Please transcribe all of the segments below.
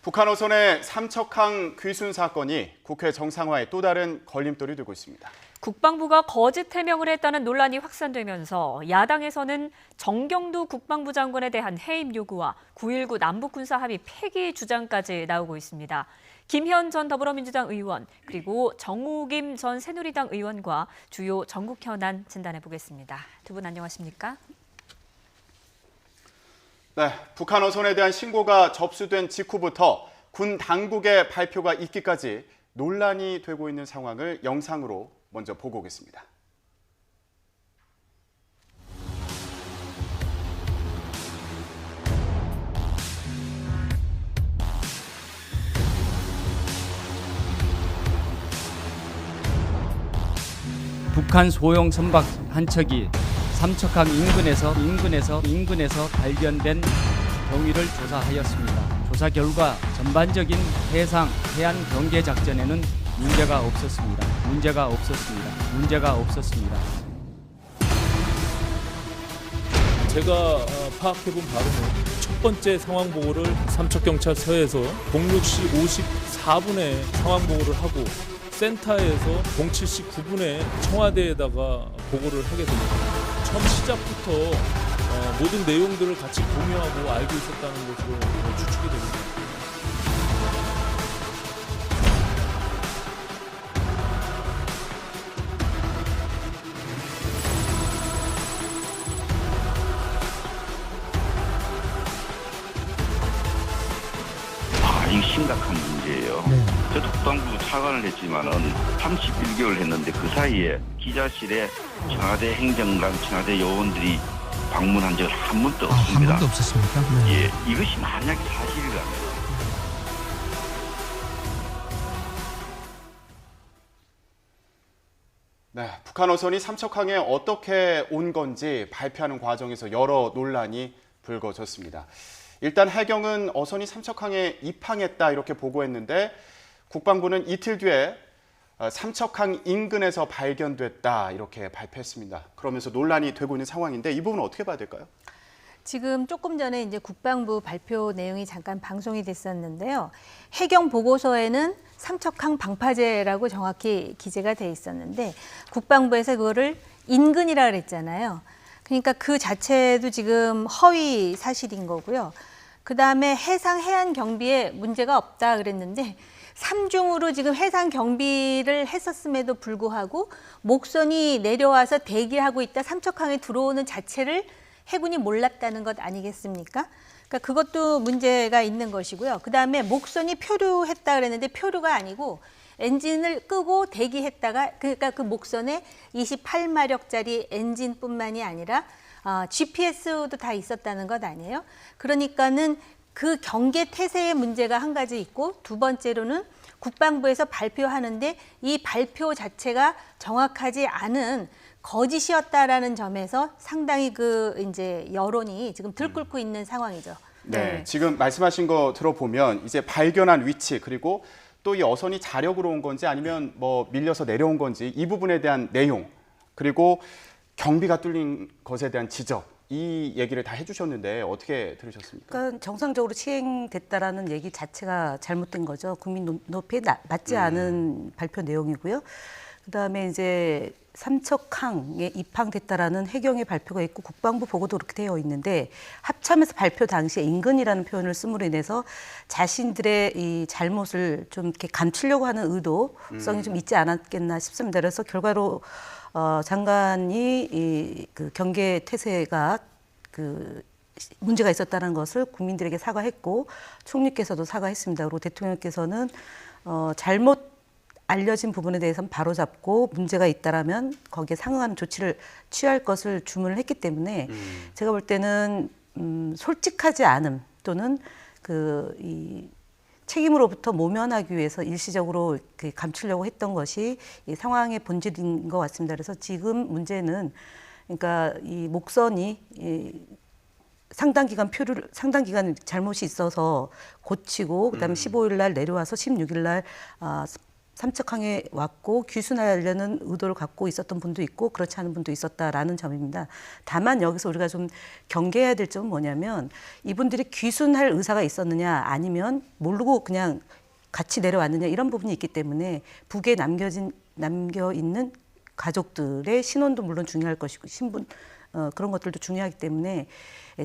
북한 어선의 삼척항 귀순 사건이 국회 정상화에 또 다른 걸림돌이 되고 있습니다. 국방부가 거짓 해명을 했다는 논란이 확산되면서 야당에서는 정경두 국방부 장관에 대한 해임 요구와 9.19 남북군사 합의 폐기 주장까지 나오고 있습니다. 김현 전 더불어민주당 의원 그리고 정우김 전 새누리당 의원과 주요 전국 현안 진단해 보겠습니다. 두 분 안녕하십니까? 네, 북한 어선에 대한 신고가 접수된 직후부터 군 당국의 발표가 있기까지 논란이 되고 있는 상황을 영상으로 먼저 보고 오겠습니다. 북한 소형 선박 한 척이 삼척항 인근에서 발견된 경위를 조사하였습니다. 조사 결과 전반적인 해안 경계 작전에는 문제가 없었습니다. 제가 파악해본 바로는 첫 번째 상황 보고를 삼척경찰서에서 06시 54분에 상황 보고를 하고 센터에서 07시 9분에 청와대에다가 보고를 하게 됩니다. 처음 시작부터 모든 내용들을 같이 공유하고 알고 있었다는 것으로 추측이 됩니다. 이거 심각한 문제예요. 저도 국방부 차관을 했지만은 31개월 했는데 그 사이에 기자실에 청와대 행정관, 청와대 요원들이 방문한 적은 한 번도 없습니다. 한 번도 없었습니까? 네. 예, 이것이 만약에 사실이라면. 네, 북한 어선이 삼척항에 어떻게 온 건지 발표하는 과정에서 여러 논란이 불거졌습니다. 일단 해경은 어선이 삼척항에 입항했다 이렇게 보고했는데 국방부는 이틀 뒤에 삼척항 인근에서 발견됐다 이렇게 발표했습니다. 그러면서 논란이 되고 있는 상황인데 이 부분은 어떻게 봐야 될까요? 지금 조금 전에 이제 국방부 발표 내용이 잠깐 방송이 됐었는데요. 해경 보고서에는 삼척항 방파제라고 정확히 기재가 돼 있었는데 국방부에서 그거를 인근이라 그랬잖아요. 그러니까 그 자체도 지금 허위 사실인 거고요. 그다음에 해상 해안 경비에 문제가 없다 그랬는데 삼중으로 지금 해상 경비를 했었음에도 불구하고 목선이 내려와서 대기하고 있다 삼척항에 들어오는 자체를 해군이 몰랐다는 것 아니겠습니까? 그러니까 그것도 문제가 있는 것이고요. 그다음에 목선이 표류했다 그랬는데 표류가 아니고 엔진을 끄고 대기했다가 그러니까 그 목선에 28마력짜리 엔진뿐만이 아니라 GPS도 다 있었다는 것 아니에요? 그러니까는 그 경계 태세의 문제가 한 가지 있고 두 번째로는 국방부에서 발표하는데 이 발표 자체가 정확하지 않은 거짓이었다라는 점에서 상당히 그 이제 여론이 지금 들끓고 있는 상황이죠. 네, 지금 말씀하신 거 들어보면 이제 발견한 위치 그리고 또 이 어선이 자력으로 온 건지 아니면 뭐 밀려서 내려온 건지 이 부분에 대한 내용 그리고 경비가 뚫린 것에 대한 지적 이 얘기를 다 해주셨는데 어떻게 들으셨습니까? 그러니까 정상적으로 시행됐다라는 얘기 자체가 잘못된 거죠. 국민 높이에 맞지 않은 발표 내용이고요. 그다음에 이제 삼척항에 입항됐다라는 해경의 발표가 있고 국방부 보고도 그렇게 되어 있는데 합참에서 발표 당시에 인근이라는 표현을 씀으로 인해서 자신들의 이 잘못을 좀 이렇게 감추려고 하는 의도성이 좀 있지 않았겠나 싶습니다. 그래서 결과로 장관이 그 경계 태세가 그 문제가 있었다는 것을 국민들에게 사과했고 총리께서도 사과했습니다. 그리고 대통령께서는 잘못 알려진 부분에 대해서는 바로잡고 문제가 있다라면 거기에 상응하는 조치를 취할 것을 주문을 했기 때문에 제가 볼 때는 솔직하지 않음 또는 이 책임으로부터 모면하기 위해서 일시적으로 감추려고 했던 것이 이 상황의 본질인 것 같습니다. 그래서 지금 문제는 그러니까 이 목선이 상당 기간 잘못이 있어서 고치고 그다음에 15일 날 내려와서 16일 날 삼척항에 왔고 귀순하려는 의도를 갖고 있었던 분도 있고 그렇지 않은 분도 있었다라는 점입니다. 다만 여기서 우리가 좀 경계해야 될 점은 뭐냐면 이분들이 귀순할 의사가 있었느냐 아니면 모르고 그냥 같이 내려왔느냐 이런 부분이 있기 때문에 북에 남겨 있는 가족들의 신원도 물론 중요할 것이고 신분 그런 것들도 중요하기 때문에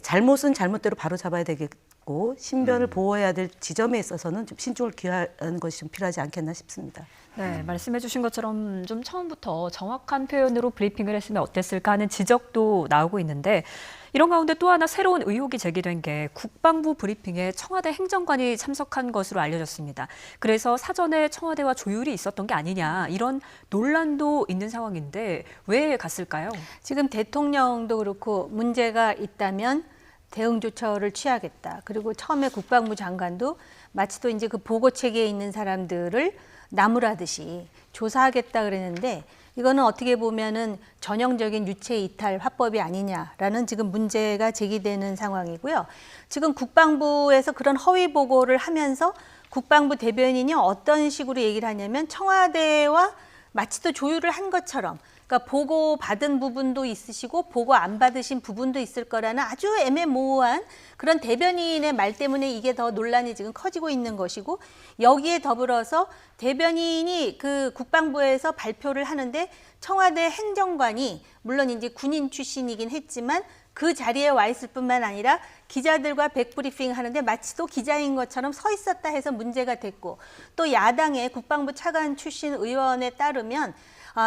잘못은 잘못대로 바로 잡아야 되겠고 신변을 보호해야 될 지점에 있어서는 좀 신중을 기하는 것이 좀 필요하지 않겠나 싶습니다. 네, 말씀해 주신 것처럼 좀 처음부터 정확한 표현으로 브리핑을 했으면 어땠을까 하는 지적도 나오고 있는데 이런 가운데 또 하나 새로운 의혹이 제기된 게 국방부 브리핑에 청와대 행정관이 참석한 것으로 알려졌습니다. 그래서 사전에 청와대와 조율이 있었던 게 아니냐 이런 논란도 있는 상황인데 왜 갔을까요? 지금 대통령도 그렇고 문제가 있다면 대응 조처를 취하겠다. 그리고 처음에 국방부 장관도 마치 또 이제 그 보고 체계에 있는 사람들을 나무라듯이 조사하겠다 그랬는데 이거는 어떻게 보면은 전형적인 유체 이탈 화법이 아니냐라는 지금 문제가 제기되는 상황이고요. 지금 국방부에서 그런 허위 보고를 하면서 국방부 대변인이 어떤 식으로 얘기를 하냐면 청와대와 마치 또 조율을 한 것처럼 그러니까 보고 받은 부분도 있으시고 보고 안 받으신 부분도 있을 거라는 아주 애매모호한 그런 대변인의 말 때문에 이게 더 논란이 지금 커지고 있는 것이고 여기에 더불어서 대변인이 그 국방부에서 발표를 하는데 청와대 행정관이 물론 이제 군인 출신이긴 했지만 그 자리에 와 있을 뿐만 아니라 기자들과 백브리핑 하는데 마치 또 기자인 것처럼 서 있었다 해서 문제가 됐고 또 야당의 국방부 차관 출신 의원에 따르면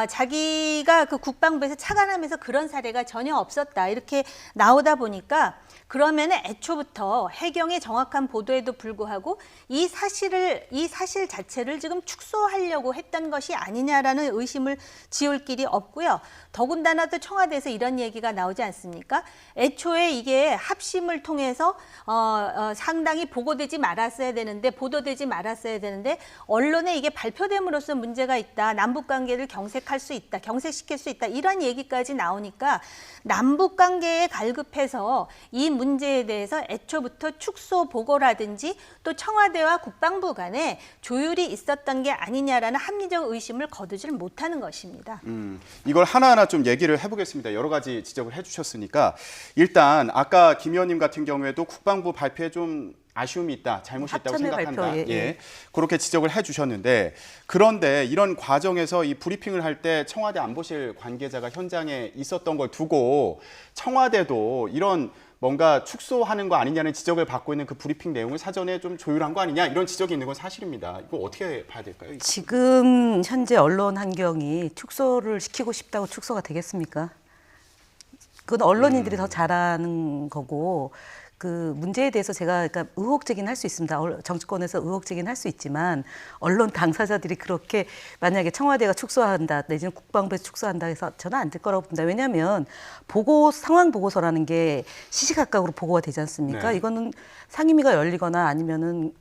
자기가 그 국방부에서 차관하면서 그런 사례가 전혀 없었다 이렇게 나오다 보니까 그러면 애초부터 해경의 정확한 보도에도 불구하고 이 사실 자체를 지금 축소하려고 했던 것이 아니냐라는 의심을 지울 길이 없고요. 더군다나 또 청와대에서 이런 얘기가 나오지 않습니까? 애초에 이게 합심을 통해서 상당히 보도되지 말았어야 되는데 언론에 이게 발표됨으로써 문제가 있다. 남북 관계를 경색할 수 있다. 경색시킬 수 있다. 이런 얘기까지 나오니까 남북 관계에 갈급해서 이 문제에 대해서 애초부터 축소 보고라든지 또 청와대와 국방부 간에 조율이 있었던 게 아니냐라는 합리적 의심을 거두질 못하는 것입니다. 이걸 하나하나 좀 얘기를 해보겠습니다. 여러 가지 지적을 해주셨으니까 일단 아까 김 의원님 같은 경우에도 국방부 발표에 좀 아쉬움이 있다, 잘못이 있다고 생각한다. 발표, 예. 그렇게 지적을 해주셨는데 그런데 이런 과정에서 이 브리핑을 할 때 청와대 안보실 관계자가 현장에 있었던 걸 두고 청와대도 이런 뭔가 축소하는 거 아니냐는 지적을 받고 있는 그 브리핑 내용을 사전에 좀 조율한 거 아니냐 이런 지적이 있는 건 사실입니다. 이거 어떻게 봐야 될까요? 지금 현재 언론 환경이 축소를 시키고 싶다고 축소가 되겠습니까? 그건 언론인들이 더 잘하는 거고 그 문제에 대해서 제가 그러니까 의혹 제기는 할 수 있습니다. 정치권에서 의혹 제기는 할 수 있지만 언론 당사자들이 그렇게 만약에 청와대가 축소한다 내지는 국방부에서 축소한다 해서 저는 안 될 거라고 봅니다. 왜냐하면 상황 보고서라는 게 시시각각으로 보고가 되지 않습니까? 네. 이거는 상임위가 열리거나 아니면은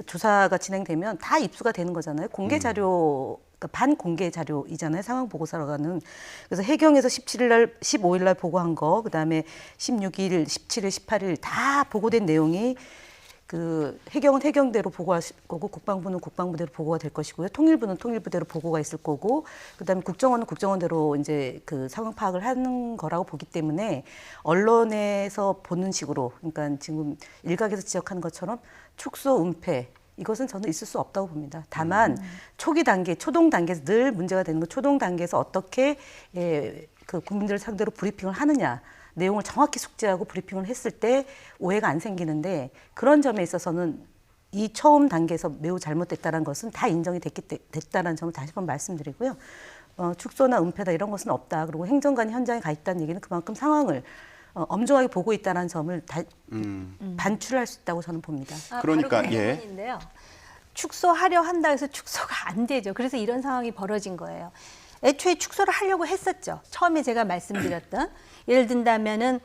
조사가 진행되면 다 입수가 되는 거잖아요. 공개 자료 그러니까 반공개 자료이잖아요. 상황 보고서라고는. 그래서 해경에서 17일 날, 15일 날 보고한 거, 그다음에 16일, 17일, 18일 다 보고된 내용이 그 해경은 해경대로 보고할 거고 국방부는 국방부대로 보고가 될 것이고요. 통일부는 통일부대로 보고가 있을 거고 그다음에 국정원은 국정원대로 이제 그 상황 파악을 하는 거라고 보기 때문에 언론에서 보는 식으로 그러니까 지금 일각에서 지적한 것처럼 축소, 은폐 이것은 저는 있을 수 없다고 봅니다. 다만 초기 단계, 초동 단계에서 늘 문제가 되는 건 초동 단계에서 어떻게 그 국민들을 상대로 브리핑을 하느냐, 내용을 정확히 숙지하고 브리핑을 했을 때 오해가 안 생기는데 그런 점에 있어서는 이 처음 단계에서 매우 잘못됐다는 것은 다 인정이 됐다는 점을 다시 한번 말씀드리고요. 축소나 은폐다 이런 것은 없다. 그리고 행정관이 현장에 가 있다는 얘기는 그만큼 상황을 엄중하게 보고 있다는 점을 반출할 수 있다고 저는 봅니다. 그러니까 바로 그 부분인데요. 축소하려 한다 해서 축소가 안 되죠. 그래서 이런 상황이 벌어진 거예요. 애초에 축소를 하려고 했었죠. 처음에 제가 말씀드렸던 예를 든다면은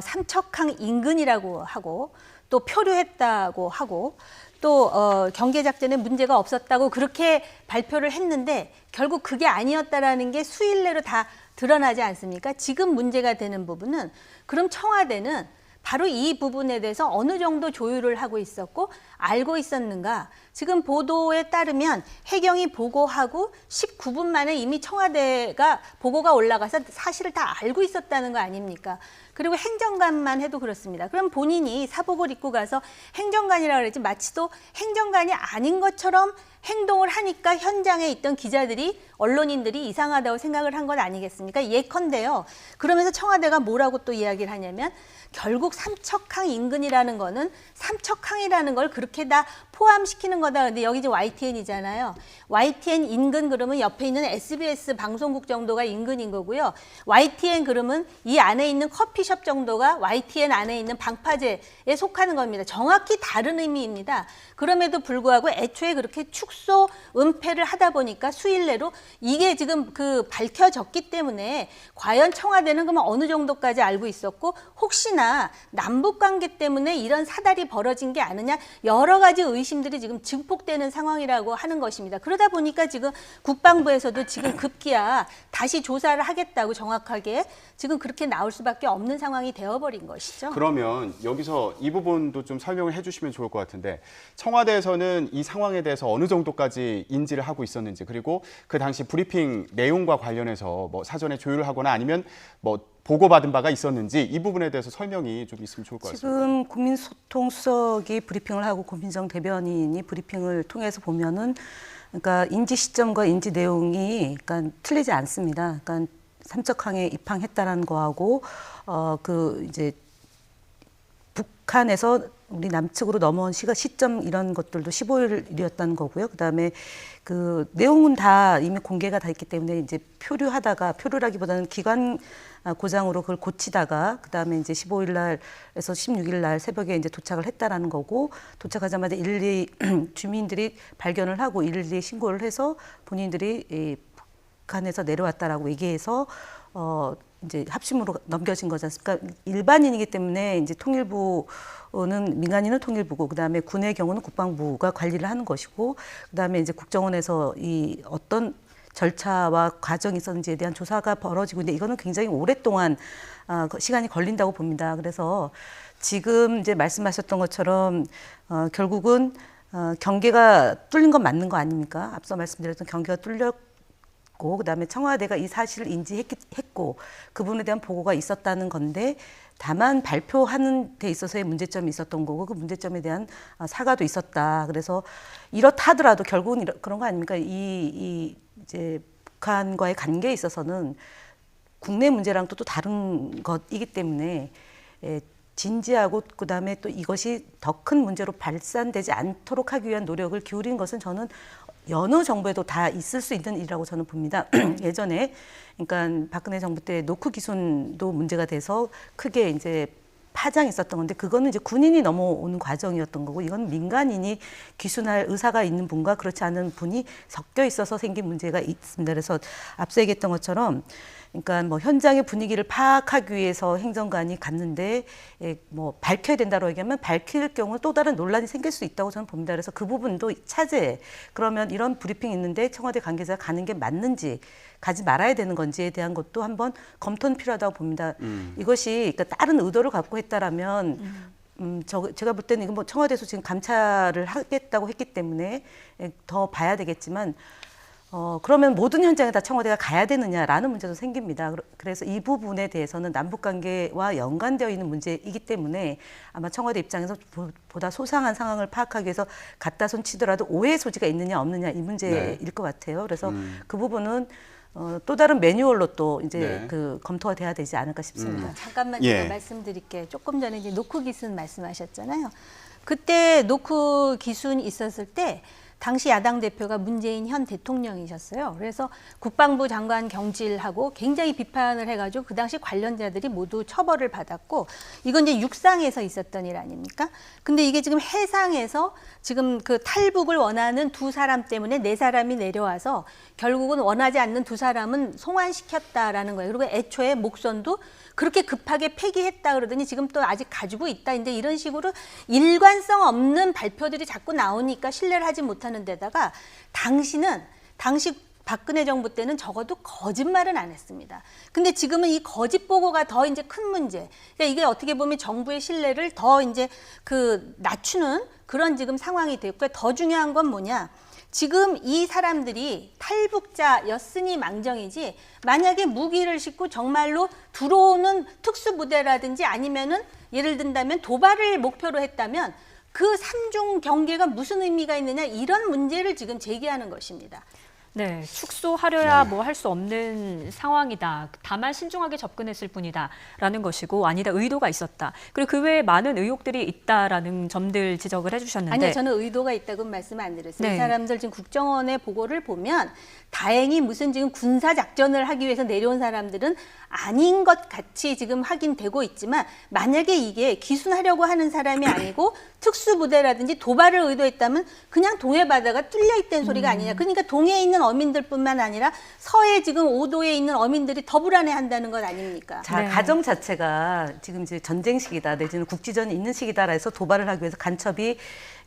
삼척항 인근이라고 하고 또 표류했다고 하고 또 경계작전에 문제가 없었다고 그렇게 발표를 했는데 결국 그게 아니었다라는 게 수일 내로 다 드러나지 않습니까? 지금 문제가 되는 부분은 그럼 청와대는 바로 이 부분에 대해서 어느 정도 조율을 하고 있었고 알고 있었는가. 지금 보도에 따르면 해경이 보고하고 19분 만에 이미 청와대가 보고가 올라가서 사실을 다 알고 있었다는 거 아닙니까? 그리고 행정관만 해도 그렇습니다. 그럼 본인이 사복을 입고 가서 행정관이라고 그랬지 마치 또 행정관이 아닌 것처럼 행동을 하니까 현장에 있던 기자들이 언론인들이 이상하다고 생각을 한 건 아니겠습니까? 예컨대요. 그러면서 청와대가 뭐라고 또 이야기를 하냐면 결국 삼척항 인근이라는 거는 삼척항이라는 걸 그렇게 다 포함시키는 거다. 근데 여기 이제 YTN이잖아요. YTN 인근 그러면 옆에 있는 SBS 방송국 정도가 인근인 거고요. YTN 그러면 이 안에 있는 커피숍 정도가 YTN 안에 있는 방파제에 속하는 겁니다. 정확히 다른 의미입니다. 그럼에도 불구하고 애초에 그렇게 축소 은폐를 하다 보니까 수일 내로 이게 지금 그 밝혀졌기 때문에 과연 청와대는 그러면 어느 정도까지 알고 있었고 혹시나 남북 관계 때문에 이런 사달이 벌어진 게 아니냐 여러 가지 의심들이 지금 증폭되는 상황이라고 하는 것입니다. 그러다 보니까 지금 국방부에서도 지금 급기야 다시 조사를 하겠다고 정확하게 지금 그렇게 나올 수밖에 없는 상황이 되어버린 것이죠. 그러면 여기서 이 부분도 좀 설명을 해주시면 좋을 것 같은데 청와대에서는 이 상황에 대해서 어느 정도까지 인지를 하고 있었는지 그리고 그 당시 브리핑 내용과 관련해서 뭐 사전에 조율을 하거나 아니면 뭐 보고받은 바가 있었는지 이 부분에 대해서 설명이 좀 있으면 좋을 것 같습니다. 지금 국민소통수석이 브리핑을 하고 고민정 대변인이 브리핑을 통해서 보면은 그러니까 인지 시점과 인지 내용이 그러니까 틀리지 않습니다. 그러니까 삼척항에 입항했다라는 거하고 그 이제 북한에서 우리 남측으로 넘어온 시점 이런 것들도 15일이었다는 거고요. 그다음에 그 내용은 다 이미 공개가 다 있기 때문에 이제 표류라기보다는 기관 고장으로 그걸 고치다가 그다음에 이제 15일 날에서 16일 날 새벽에 이제 도착을 했다라는 거고 도착하자마자 일일이 주민들이 발견을 하고 일일이 신고를 해서 본인들이 이 북한에서 내려왔다라고 얘기해서 이제 합심으로 넘겨진 거지 않습니까? 일반인이기 때문에 이제 통일부는 민간인은 통일부고 그다음에 군의 경우는 국방부가 관리를 하는 것이고 그다음에 이제 국정원에서 이 어떤 절차와 과정이 있었는지에 대한 조사가 벌어지고 있는데 이거는 굉장히 오랫동안 시간이 걸린다고 봅니다. 그래서 지금 이제 말씀하셨던 것처럼 결국은 경계가 뚫린 건 맞는 거 아닙니까? 앞서 말씀드렸던 경계가 뚫렸고 그다음에 청와대가 이 사실을 인지했고 그 부분에 대한 보고가 있었다는 건데 다만 발표하는 데 있어서의 문제점이 있었던 거고 그 문제점에 대한 사과도 있었다. 그래서 이렇다 하더라도 결국은 그런 거 아닙니까? 이제 북한과의 관계에 있어서는 국내 문제랑 또 다른 것이기 때문에 진지하고 그다음에 또 이것이 더 큰 문제로 발산되지 않도록 하기 위한 노력을 기울인 것은 저는 여느 정부에도 다 있을 수 있는 일이라고 저는 봅니다. 예전에 그러니까 박근혜 정부 때 노크 기순도 문제가 돼서 크게 이제 파장이 있었던 건데 그거는 이제 군인이 넘어오는 과정이었던 거고 이건 민간인이 귀순할 의사가 있는 분과 그렇지 않은 분이 섞여 있어서 생긴 문제가 있습니다. 그래서 앞서 얘기했던 것처럼 그러니까 뭐 현장의 분위기를 파악하기 위해서 행정관이 갔는데 뭐 밝혀야 된다고 얘기하면 밝힐 경우 또 다른 논란이 생길 수 있다고 저는 봅니다. 그래서 그 부분도 차제. 그러면 이런 브리핑이 있는데 청와대 관계자가 가는 게 맞는지 가지 말아야 되는 건지에 대한 것도 한번 검토는 필요하다고 봅니다. 이것이 그러니까 다른 의도를 갖고 했다라면 제가 볼 때는 이건 뭐 청와대에서 지금 감찰을 하겠다고 했기 때문에 더 봐야 되겠지만 그러면 모든 현장에 다 청와대가 가야 되느냐라는 문제도 생깁니다. 그래서 이 부분에 대해서는 남북관계와 연관되어 있는 문제이기 때문에 아마 청와대 입장에서 보다 소상한 상황을 파악하기 위해서 갖다 손치더라도 오해 소지가 있느냐 없느냐 이 문제일 것 같아요. 그래서 그 부분은 또 다른 매뉴얼로 또 이제 그 검토가 돼야 되지 않을까 싶습니다. 잠깐만 제가 말씀드릴게요. 조금 전에 이제 노크 기순 말씀하셨잖아요. 그때 노크 기순 있었을 때 당시 야당 대표가 문재인 현 대통령이셨어요. 그래서 국방부 장관 경질하고 굉장히 비판을 해가지고 그 당시 관련자들이 모두 처벌을 받았고 이건 이제 육상에서 있었던 일 아닙니까? 근데 이게 지금 해상에서 지금 그 탈북을 원하는 두 사람 때문에 네 사람이 내려와서 결국은 원하지 않는 두 사람은 송환시켰다라는 거예요. 그리고 애초에 목선도 그렇게 급하게 폐기했다 그러더니 지금 또 아직 가지고 있다. 이제 이런 식으로 일관성 없는 발표들이 자꾸 나오니까 신뢰를 하지 못하는 데다가 당시 박근혜 정부 때는 적어도 거짓말은 안 했습니다. 근데 지금은 이 거짓 보고가 더 이제 큰 문제. 그러니까 이게 어떻게 보면 정부의 신뢰를 더 이제 그 낮추는 그런 지금 상황이 됐고요. 더 중요한 건 뭐냐? 지금 이 사람들이 탈북자였으니 망정이지 만약에 무기를 싣고 정말로 들어오는 특수부대라든지 아니면은 예를 든다면 도발을 목표로 했다면 그 삼중 경계가 무슨 의미가 있느냐 이런 문제를 지금 제기하는 것입니다. 네, 축소하려야 뭐 할 수 없는 상황이다. 다만 신중하게 접근했을 뿐이다라는 것이고 아니다 의도가 있었다. 그리고 그 외에 많은 의혹들이 있다라는 점들 지적을 해주셨는데 아니요, 저는 의도가 있다고는 말씀 안 드렸어요. 네. 이 사람들 지금 국정원의 보고를 보면 다행히 무슨 지금 군사 작전을 하기 위해서 내려온 사람들은 아닌 것 같이 지금 확인되고 있지만 만약에 이게 기순하려고 하는 사람이 아니고 특수부대라든지 도발을 의도했다면 그냥 동해 바다가 뚫려 있다는 소리가 아니냐. 그러니까 동해에 있는 어민들뿐만 아니라 서해 지금 5도에 있는 어민들이 더 불안해한다는 것 아닙니까? 자, 네. 가정 자체가 지금 이제 전쟁 시기다 내지는 국지전이 있는 시기다라 해서 도발을 하기 위해서 간첩이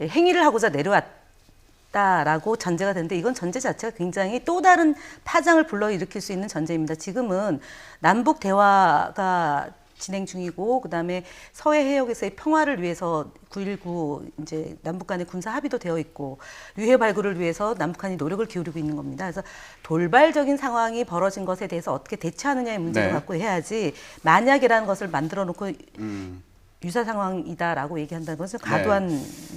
행위를 하고자 내려왔다라고 전제가 되는데 이건 전제 자체가 굉장히 또 다른 파장을 불러일으킬 수 있는 전제입니다. 지금은 남북 대화가 진행 중이고 그다음에 서해 해역에서의 평화를 위해서 9.19 이제 남북 간의 군사 합의도 되어 있고 유해 발굴을 위해서 남북한이 노력을 기울이고 있는 겁니다. 그래서 돌발적인 상황이 벌어진 것에 대해서 어떻게 대처하느냐의 문제를 네. 갖고 해야지 만약이라는 것을 만들어 놓고 유사 상황이다라고 얘기한다는 것은 과도한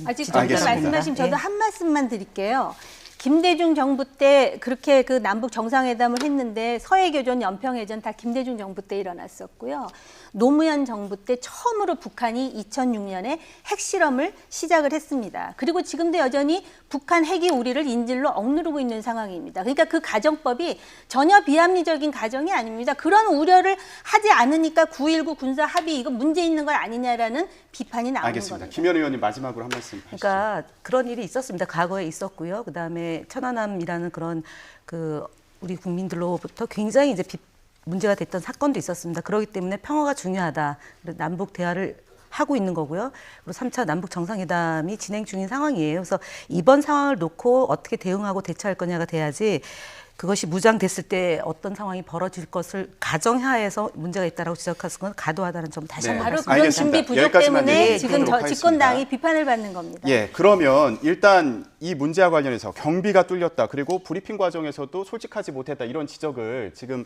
아직 지적이라고 그렇게 알겠습니다. 말씀하시면 봅니다. 저도 한 말씀만 드릴게요. 김대중 정부 때 그렇게 그 남북 정상회담을 했는데 서해교전, 연평해전 다 김대중 정부 때 일어났었고요. 노무현 정부 때 처음으로 북한이 2006년에 핵실험을 시작을 했습니다. 그리고 지금도 여전히 북한 핵이 우리를 인질로 억누르고 있는 상황입니다. 그러니까 그 가정법이 전혀 비합리적인 가정이 아닙니다. 그런 우려를 하지 않으니까 9.19 군사 합의 이거 문제 있는 것 아니냐라는 비판이 나오는 알겠습니다. 겁니다. 김현우 의원님 마지막으로 한 말씀 하시죠. 그러니까 그런 일이 있었습니다. 과거에 있었고요. 그다음에 천안함이라는 그런 그 우리 국민들로부터 굉장히 이제 문제가 됐던 사건도 있었습니다. 그렇기 때문에 평화가 중요하다. 그래서 남북 대화를 하고 있는 거고요. 그리고 3차 남북 정상회담이 진행 중인 상황이에요. 그래서 이번 상황을 놓고 어떻게 대응하고 대처할 거냐가 돼야지 그것이 무장됐을 때 어떤 상황이 벌어질 것을 가정하에서 문제가 있다라고 지적할 건 과도하다는 점 다시 네. 한번 바로 말씀드립니다. 그런 알겠습니다. 준비 부족 여기까지만 때문에 얘기 지금 듣도록 집권당이 하겠습니다. 비판을 받는 겁니다. 예, 그러면 일단 이 문제와 관련해서 경비가 뚫렸다. 그리고 브리핑 과정에서도 솔직하지 못했다. 이런 지적을 지금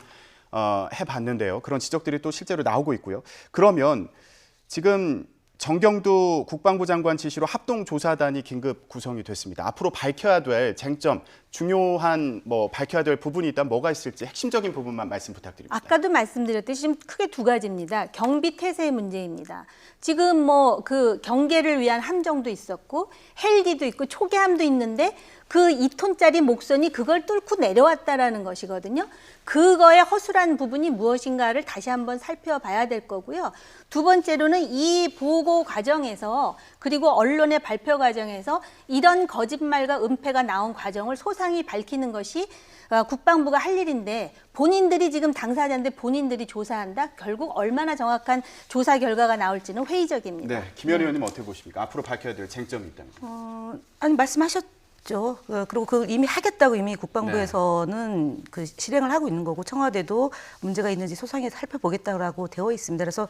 해봤는데요. 그런 지적들이 또 실제로 나오고 있고요. 그러면 지금 정경두 국방부 장관 지시로 합동조사단이 긴급 구성이 됐습니다. 앞으로 밝혀야 될 쟁점, 중요한 밝혀야 될 부분이 있다면 뭐가 있을지 핵심적인 부분만 말씀 부탁드립니다. 아까도 말씀드렸듯이 지금 크게 두 가지입니다. 경비 태세 문제입니다. 지금 그 경계를 위한 함정도 있었고 헬기도 있고 초계함도 있는데 그 2톤짜리 목선이 그걸 뚫고 내려왔다라는 것이거든요. 그거의 허술한 부분이 무엇인가를 다시 한번 살펴봐야 될 거고요. 두 번째로는 이 보고 과정에서 그리고 언론의 발표 과정에서 이런 거짓말과 은폐가 나온 과정을 소상히 밝히는 것이 국방부가 할 일인데 본인들이 지금 당사자인데 본인들이 조사한다? 결국 얼마나 정확한 조사 결과가 나올지는 회의적입니다. 네, 김현우 의원님 어떻게 보십니까? 앞으로 밝혀야 될 쟁점이 있다면. 아니 말씀하셨죠. 그리고 그 이미 하겠다고 이미 국방부에서는 그 실행을 하고 있는 거고 청와대도 문제가 있는지 소상히 살펴보겠다고 되어 있습니다. 그래서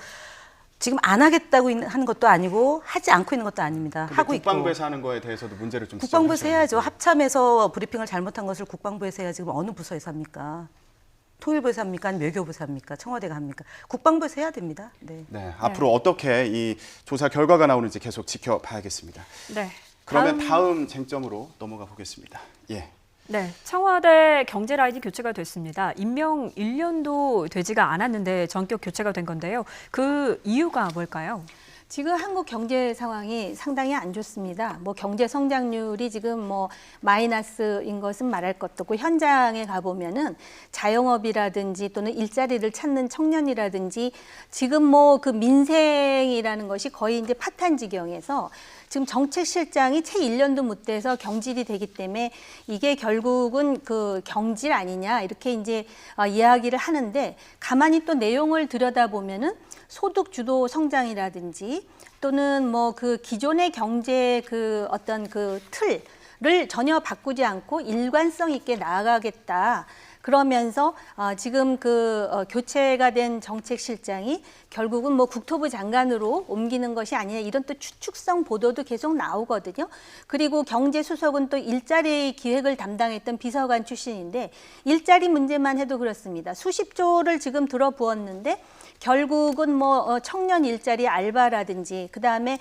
지금 안 하겠다고 하는 것도 아니고 하지 않고 있는 것도 아닙니다. 하고 있고. 국방부에서 하는 거에 대해서도 문제를 좀 국방부에서 지적하셔야 해야죠. 돼요. 합참에서 브리핑을 잘못한 것을 국방부에서 해야지 그럼 어느 부서에서 합니까? 통일부에서 합니까? 아니면 외교부에서 합니까? 청와대가 합니까? 국방부에서 해야 됩니다. 네. 네, 앞으로 어떻게 이 조사 결과가 나오는지 계속 지켜봐야겠습니다. 네. 그러면 다음 쟁점으로 넘어가 보겠습니다. 예. 네, 청와대 경제 라인이 교체가 됐습니다. 임명 1년도 되지가 않았는데 전격 교체가 된 건데요. 그 이유가 뭘까요? 지금 한국 경제 상황이 상당히 안 좋습니다. 경제 성장률이 지금 마이너스인 것은 말할 것도 없고 현장에 가보면은 자영업이라든지 또는 일자리를 찾는 청년이라든지 지금 그 민생이라는 것이 거의 이제 파탄 지경에서 지금 정책실장이 채 1년도 못 돼서 경질이 되기 때문에 이게 결국은 그 경질 아니냐 이렇게 이제 이야기를 하는데 가만히 또 내용을 들여다보면은 소득 주도 성장이라든지 또는 그 기존의 경제 그 어떤 그 틀 전혀 바꾸지 않고 일관성 있게 나아가겠다. 그러면서 지금 교체가 된 정책실장이 결국은 뭐 국토부 장관으로 옮기는 것이 아니냐 이런 또 추측성 보도도 계속 나오거든요. 그리고 경제수석은 또 일자리 기획을 담당했던 비서관 출신인데 일자리 문제만 해도 그렇습니다. 수십 조를 지금 들어부었는데 결국은 뭐 청년 일자리 알바라든지 그다음에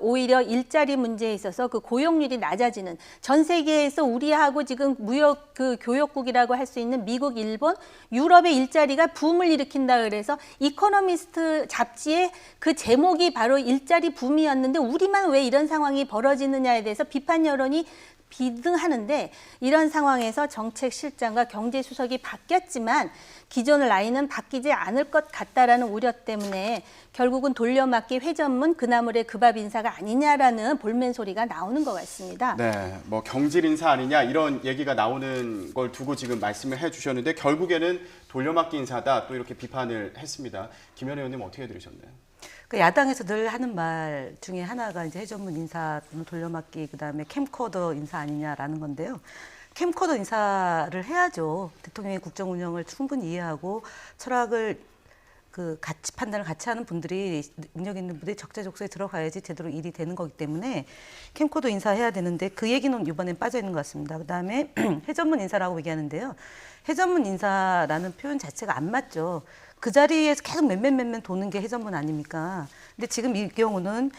오히려 일자리 문제에 있어서 그 고용률이 낮아지는 전 세계에서 우리하고 지금 무역 교역국이라고 할 수 있는 미국, 일본, 유럽의 일자리가 붐을 일으킨다 그래서 이코노미스트 잡지의 그 제목이 바로 일자리 붐이었는데 우리만 왜 이런 상황이 벌어지느냐에 대해서 비판 여론이 비등하는데 이런 상황에서 정책실장과 경제수석이 바뀌었지만 기존 라인은 바뀌지 않을 것 같다라는 우려 때문에 결국은 돌려막기 회전문 그나물의 그 밥 인사가 아니냐라는 볼멘 소리가 나오는 것 같습니다. 네, 뭐 경질 인사 아니냐 이런 얘기가 나오는 걸 두고 지금 말씀을 해주셨는데 결국에는 돌려막기 인사다 또 이렇게 비판을 했습니다. 김현애 의원님 어떻게 들으셨나요? 그 야당에서 늘 하는 말 중에 하나가 이제 해전문 인사, 돌려막기, 그다음에 캠코더 인사 아니냐라는 건데요. 캠코더 인사를 해야죠. 대통령의 국정 운영을 충분히 이해하고 철학을 같이 판단을 같이 하는 분들이 능력 있는 분들이 적재적소에 들어가야지 제대로 일이 되는 거기 때문에 캠코더 인사해야 되는데 그 얘기는 이번엔 빠져 있는 것 같습니다. 그다음에 해전문 인사라고 얘기하는데요. 해전문 인사라는 표현 자체가 안 맞죠. 그 자리에서 계속 맨맨 도는 게 해전문 아닙니까? 근데 지금 이 경우는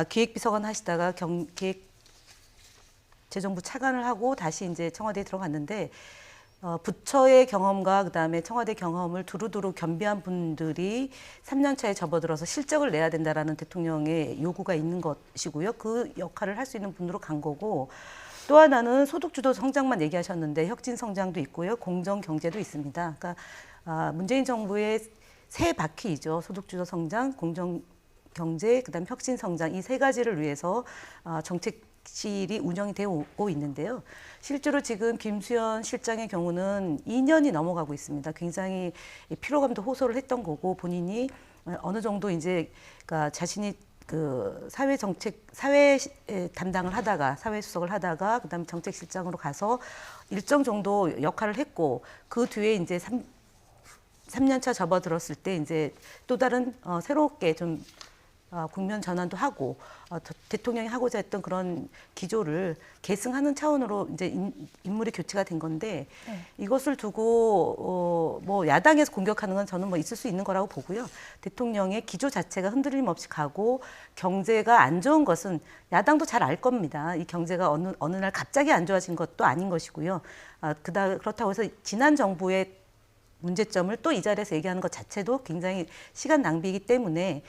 기획비서관 하시다가 기획재정부 차관을 하고 다시 이제 청와대에 들어갔는데 부처의 경험과 그다음에 청와대 경험을 두루두루 겸비한 분들이 3년 차에 접어들어서 실적을 내야 된다라는 대통령의 요구가 있는 것이고요. 그 역할을 할 수 있는 분으로 간 거고 또 하나는 소득주도 성장만 얘기하셨는데 혁신 성장도 있고요. 공정 경제도 있습니다. 그러니까 문재인 정부의 세 바퀴이죠. 소득주도 성장, 공정 경제, 그다음 혁신 성장 이 세 가지를 위해서 정책실이 운영이 되고 있는데요. 실제로 지금 김수현 실장의 경우는 2년이 넘어가고 있습니다. 굉장히 피로감도 호소를 했던 거고 본인이 어느 정도 이제 그러니까 자신이 사회 담당을 하다가 사회 수석을 하다가 그다음에 정책실장으로 가서 일정 정도 역할을 했고 그 뒤에 이제 3년 차 접어들었을 때 이제 또 다른 새롭게 좀 국면 전환도 하고 대통령이 하고자 했던 그런 기조를 계승하는 차원으로 이제 인물이 교체가 된 건데 이것을 두고 뭐 야당에서 공격하는 건 저는 뭐 있을 수 있는 거라고 보고요. 대통령의 기조 자체가 흔들림 없이 가고 경제가 안 좋은 것은 야당도 잘 알 겁니다. 이 경제가 어느 날 갑자기 안 좋아진 것도 아닌 것이고요. 그렇다고 해서 지난 정부의 문제점을 또 이 자리에서 얘기하는 것 자체도 굉장히 시간 낭비이기 때문에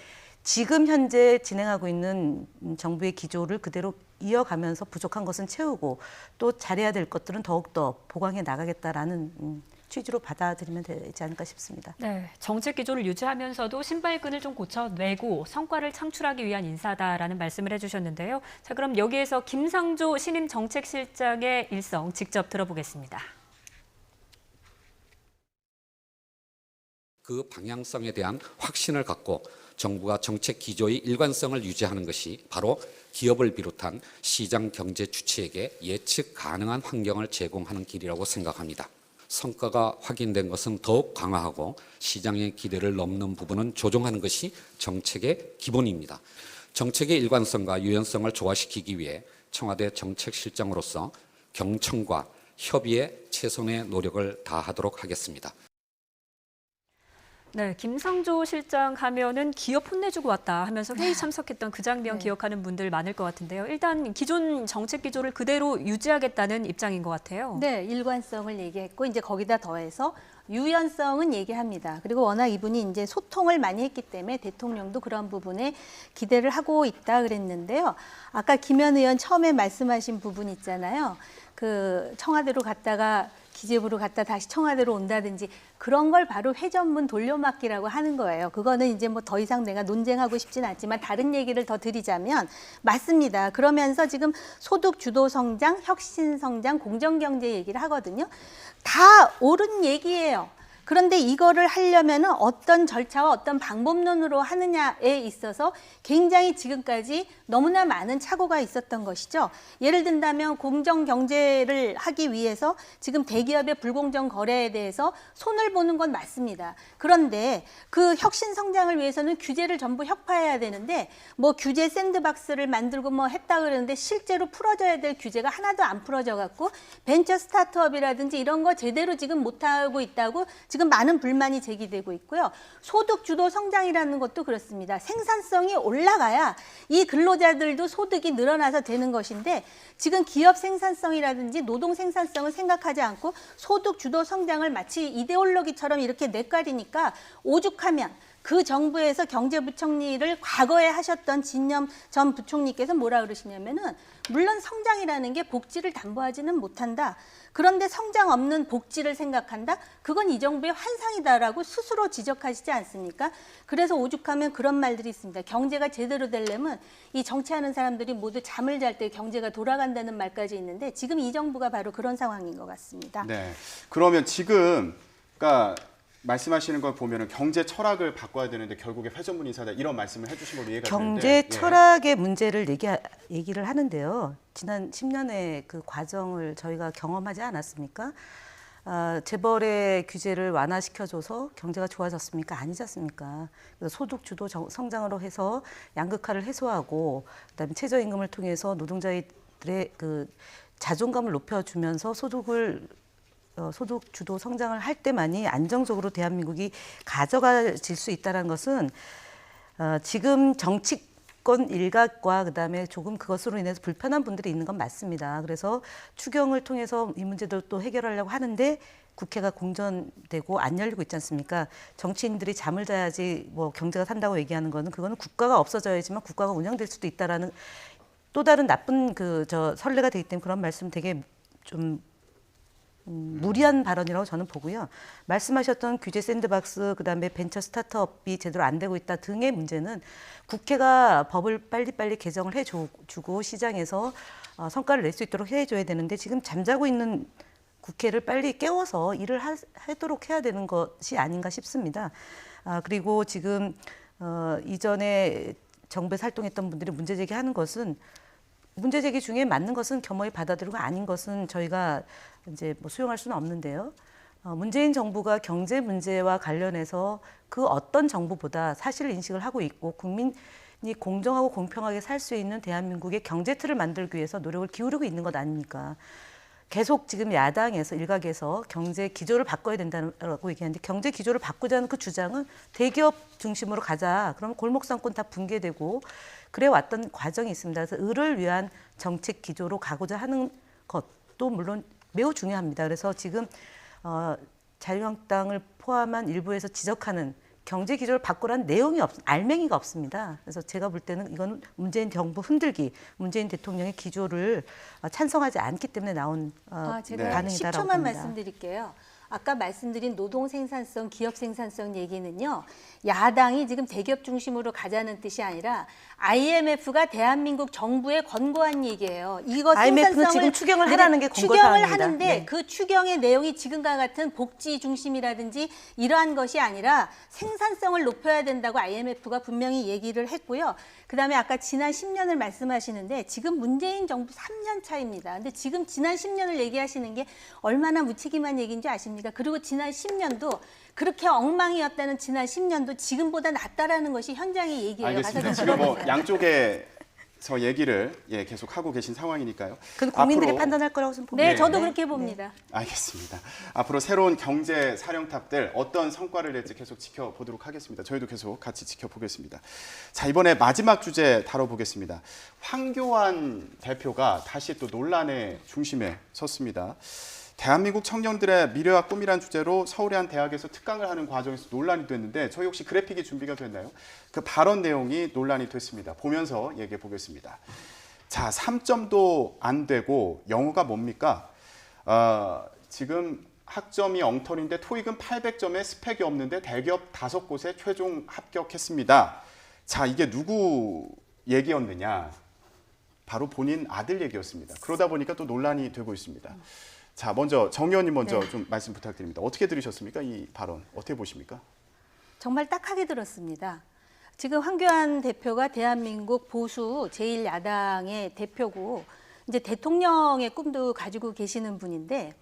지금 현재 진행하고 있는 정부의 기조를 그대로 이어가면서 부족한 것은 채우고 또 잘해야 될 것들은 더욱더 보강해 나가겠다라는 취지로 받아들이면 되지 않을까 싶습니다. 네, 정책 기조를 유지하면서도 신발끈을 좀 고쳐내고 성과를 창출하기 위한 인사다라는 말씀을 해주셨는데요. 자, 그럼 여기에서 김상조 신임 정책실장의 일성 직접 들어보겠습니다. 그 방향성에 대한 확신을 갖고 정부가 정책 기조의 일관성을 유지하는 것이 바로 기업을 비롯한 시장 경제 주체에게 예측 가능한 환경을 제공하는 길이라고 생각합니다. 성과가 확인된 것은 더욱 강화하고 시장의 기대를 넘는 부분은 조정하는 것이 정책의 기본입니다. 정책의 일관성과 유연성을 조화시키기 위해 청와대 정책실장으로서 경청과 협의에 최선의 노력을 다하도록 하겠습니다. 네, 김상조 실장 하면은 기업 혼내주고 왔다 하면서 회의 참석했던 그 장면 기억하는 분들 많을 것 같은데요. 일단 기존 정책 기조를 그대로 유지하겠다는 입장인 것 같아요. 네, 일관성을 얘기했고 이제 거기다 더해서 유연성은 얘기합니다. 그리고 워낙 이분이 이제 소통을 많이 했기 때문에 대통령도 그런 부분에 기대를 하고 있다 그랬는데요. 아까 김현 의원 처음에 말씀하신 부분 있잖아요. 그 청와대로 갔다가 기재부로 갔다 다시 청와대로 온다든지 그런 걸 바로 회전문 돌려막기라고 하는 거예요. 그거는 이제 뭐 더 이상 내가 논쟁하고 싶진 않지만 다른 얘기를 더 드리자면 맞습니다. 그러면서 지금 소득 주도 성장, 혁신 성장, 공정 경제 얘기를 하거든요. 다 옳은 얘기예요. 그런데 이거를 하려면은 어떤 절차와 어떤 방법론으로 하느냐에 있어서 굉장히 지금까지 너무나 많은 착오가 있었던 것이죠. 예를 든다면 공정 경제를 하기 위해서 지금 대기업의 불공정 거래에 대해서 손을 보는 건 맞습니다. 그런데 그 혁신 성장을 위해서는 규제를 전부 혁파해야 되는데 뭐 규제 샌드박스를 만들고 뭐 했다 그러는데 실제로 풀어져야 될 규제가 하나도 안 풀어져 갖고 벤처 스타트업이라든지 이런 거 제대로 지금 못하고 있다고 지금 많은 불만이 제기되고 있고요. 소득 주도 성장이라는 것도 그렇습니다. 생산성이 올라가야 이 근로자들도 소득이 늘어나서 되는 것인데 지금 기업 생산성이라든지 노동 생산성을 생각하지 않고 소득 주도 성장을 마치 이데올로기처럼 이렇게 내깔이니까 오죽하면 그 정부에서 경제부총리를 과거에 하셨던 진념 전 부총리께서 뭐라 그러시냐면은 물론 성장이라는 게 복지를 담보하지는 못한다. 그런데 성장 없는 복지를 생각한다? 그건 이 정부의 환상이다라고 스스로 지적하시지 않습니까? 그래서 오죽하면 그런 말들이 있습니다. 경제가 제대로 되려면 이 정치하는 사람들이 모두 잠을 잘 때 경제가 돌아간다는 말까지 있는데 지금 이 정부가 바로 그런 상황인 것 같습니다. 네. 그러면 지금 그러니까 말씀하시는 걸 보면은 경제 철학을 바꿔야 되는데 결국에 회전문 인사다 이런 말씀을 해주신 걸로 이해가 경제 되는데 철학의 문제를 얘기를 하는데요. 지난 10년의 그 과정을 저희가 경험하지 않았습니까? 재벌의 규제를 완화시켜줘서 경제가 좋아졌습니까? 아니지 않습니까? 그래서 소득 주도 성장으로 해서 양극화를 해소하고 그다음에 최저임금을 통해서 노동자들의 그 자존감을 높여주면서 소득 주도 성장을 할 때만이 안정적으로 대한민국이 가져가질 수 있다는 것은 지금 정치권 일각과 그다음에 조금 그것으로 인해서 불편한 분들이 있는 건 맞습니다. 그래서 추경을 통해서 이 문제도 또 해결하려고 하는데 국회가 공전되고 안 열리고 있지 않습니까? 정치인들이 잠을 자야지 뭐 경제가 산다고 얘기하는 거는 그거는 국가가 없어져야지만 국가가 운영될 수도 있다라는 또 다른 나쁜 선례가 되기 때문에 그런 말씀 되게 좀 무리한 발언이라고 저는 보고요. 말씀하셨던 규제 샌드박스, 그다음에 벤처 스타트업이 제대로 안 되고 있다 등의 문제는 국회가 법을 빨리빨리 개정을 해주고 시장에서 성과를 낼 수 있도록 해줘야 되는데 지금 잠자고 있는 국회를 빨리 깨워서 일을 하도록 해야 되는 것이 아닌가 싶습니다. 그리고 지금 이전에 정부에서 활동했던 분들이 문제 제기하는 것은 문제 제기 중에 맞는 것은 겸허히 받아들이고 아닌 것은 저희가 이제 뭐 수용할 수는 없는데요. 문재인 정부가 경제 문제와 관련해서 그 어떤 정부보다 사실 인식을 하고 있고 국민이 공정하고 공평하게 살 수 있는 대한민국의 경제 틀을 만들기 위해서 노력을 기울이고 있는 것 아닙니까? 계속 지금 야당에서 일각에서 경제 기조를 바꿔야 된다고 얘기하는데 경제 기조를 바꾸자는 그 주장은 대기업 중심으로 가자. 그러면 골목상권 다 붕괴되고 그래 왔던 과정이 있습니다. 그래서 을을 위한 정책 기조로 가고자 하는 것도 물론 매우 중요합니다. 그래서 지금 자유한국당을 포함한 일부에서 지적하는 경제 기조를 바꾸라는 내용이 알맹이가 없습니다. 그래서 제가 볼 때는 이건 문재인 정부 흔들기, 문재인 대통령의 기조를 찬성하지 않기 때문에 나온 제가 반응이다라고 10초만 봅니다. 말씀드릴게요. 아까 말씀드린 노동 생산성, 기업 생산성 얘기는요. 야당이 지금 대기업 중심으로 가자는 뜻이 아니라 IMF가 대한민국 정부에 권고한 얘기예요. 이거 IMF는 생산성을 지금 추경을 하라는 게 권고 추경을 사항입니다. 하는데 네. 그 추경의 내용이 지금과 같은 복지 중심이라든지 이러한 것이 아니라 생산성을 높여야 된다고 IMF가 분명히 얘기를 했고요. 그다음에 아까 지난 10년을 말씀하시는데 지금 문재인 정부 3년 차입니다. 근데 지금 지난 10년을 얘기하시는 게 얼마나 무책임한 얘기인지 아십니까? 그리고 지난 10년도 그렇게 엉망이었다는 지난 10년도 지금보다 낫다라는 것이 현장의 얘기예요. 알겠습니다. 가서 지금 뭐 들어보세요. 양쪽에서 얘기를 계속 하고 계신 상황이니까요. 그건 국민들이 앞으로- 판단할 거라고 저는 봅니다. 네, 네. 저도 그렇게 봅니다. 알겠습니다. 앞으로 새로운 경제 사령탑들 어떤 성과를 낼지 계속 지켜보도록 하겠습니다. 저희도 계속 같이 지켜보겠습니다. 자, 이번에 마지막 주제 다뤄보겠습니다. 황교안 대표가 다시 또 논란의 중심에 섰습니다. 대한민국 청년들의 미래와 꿈이란 주제로 서울의 한 대학에서 특강을 하는 과정에서 논란이 됐는데 저희 혹시 그래픽이 준비가 됐나요? 그 발언 내용이 논란이 됐습니다. 보면서 얘기해 보겠습니다. 자, 3점도 안 되고 영어가 뭡니까? 지금 학점이 엉터리인데 토익은 800점에 스펙이 없는데 대기업 5곳에 최종 합격했습니다. 자, 이게 누구 얘기였느냐? 바로 본인 아들 얘기였습니다. 그러다 보니까 또 논란이 되고 있습니다. 자, 먼저 정 의원님 먼저 네. 좀 말씀 부탁드립니다. 어떻게 들으셨습니까? 이 발언 어떻게 보십니까? 정말 딱하게 들었습니다. 지금 황교안 대표가 대한민국 보수 제1야당의 대표고 이제 대통령의 꿈도 가지고 계시는 분인데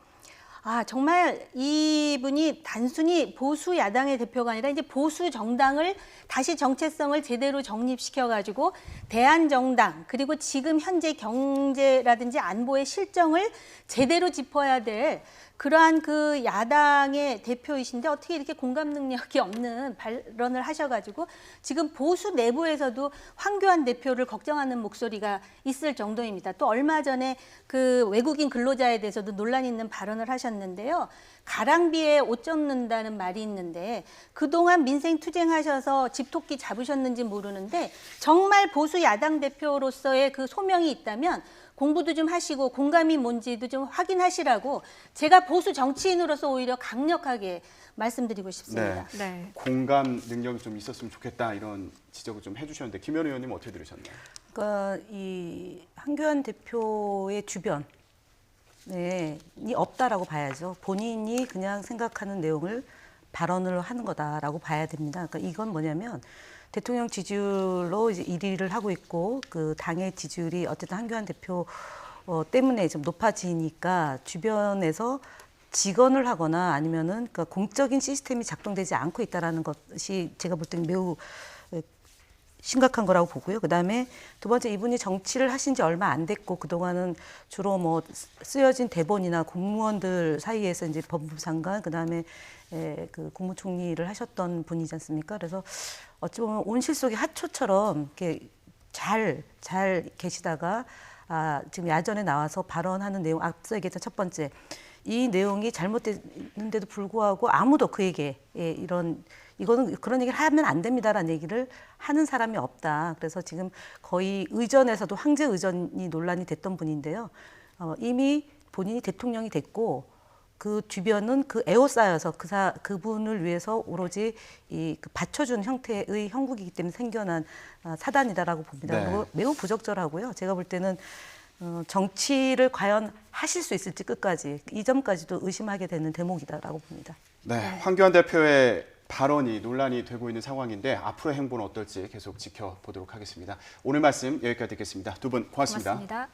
정말 이분이 단순히 보수 야당의 대표가 아니라 이제 보수 정당을 다시 정체성을 제대로 정립시켜 가지고 대한정당 그리고 지금 현재 경제라든지 안보의 실정을 제대로 짚어야 될 그러한 그 야당의 대표이신데 어떻게 이렇게 공감 능력이 없는 발언을 하셔가지고 지금 보수 내부에서도 황교안 대표를 걱정하는 목소리가 있을 정도입니다. 또 얼마 전에 그 외국인 근로자에 대해서도 논란 있는 발언을 하셨는데요. 가랑비에 옷 젖는다는 말이 있는데 그동안 민생 투쟁하셔서 집토끼 잡으셨는지 모르는데 정말 보수 야당 대표로서의 그 소명이 있다면 공부도 좀 하시고 공감이 뭔지도 좀 확인하시라고 제가 보수 정치인으로서 오히려 강력하게 말씀드리고 싶습니다. 네. 네. 공감 능력이 좀 있었으면 좋겠다 이런 지적을 좀 해주셨는데 김현우 의원님 어떻게 들으셨나요? 그러니까 이 황교안 대표의 주변 이 없다라고 봐야죠. 본인이 그냥 생각하는 내용을 발언을 하는 거다라고 봐야 됩니다. 그러니까 이건 뭐냐면 대통령 지지율로 이제 1위를 하고 있고 그 당의 지지율이 어쨌든 황교안 대표 때문에 좀 높아지니까 주변에서 직언을 하거나 아니면은 그러니까 공적인 시스템이 작동되지 않고 있다라는 것이 제가 볼 때는 매우 심각한 거라고 보고요. 그다음에 두 번째 이분이 정치를 하신 지 얼마 안 됐고 그동안은 주로 뭐 쓰여진 대본이나 공무원들 사이에서 이제 법무부 장관 그다음에 그 국무총리를 하셨던 분이지 않습니까? 그래서 어찌 보면 온실 속의 하초처럼 이렇게 잘 계시다가 지금 야전에 나와서 발언하는 내용 앞서 얘기했던 첫 번째 이 내용이 잘못됐는데도 불구하고 아무도 그에게 이거는 그런 얘기를 하면 안 됩니다라는 얘기를 하는 사람이 없다. 그래서 지금 거의 의전에서도 황제 의전이 논란이 됐던 분인데요. 이미 본인이 대통령이 됐고 그 주변은 그 에워싸여서 그분을 위해서 오로지 그 받쳐준 형태의 형국이기 때문에 생겨난 사단이다라고 봅니다. 네. 그리고 매우 부적절하고요. 제가 볼 때는 정치를 과연 하실 수 있을지 끝까지 이 점까지도 의심하게 되는 대목이다라고 봅니다. 네, 황교안 대표의 발언이 논란이 되고 있는 상황인데 앞으로의 행보는 어떨지 계속 지켜보도록 하겠습니다. 오늘 말씀 여기까지 듣겠습니다. 두 분 고맙습니다. 고맙습니다.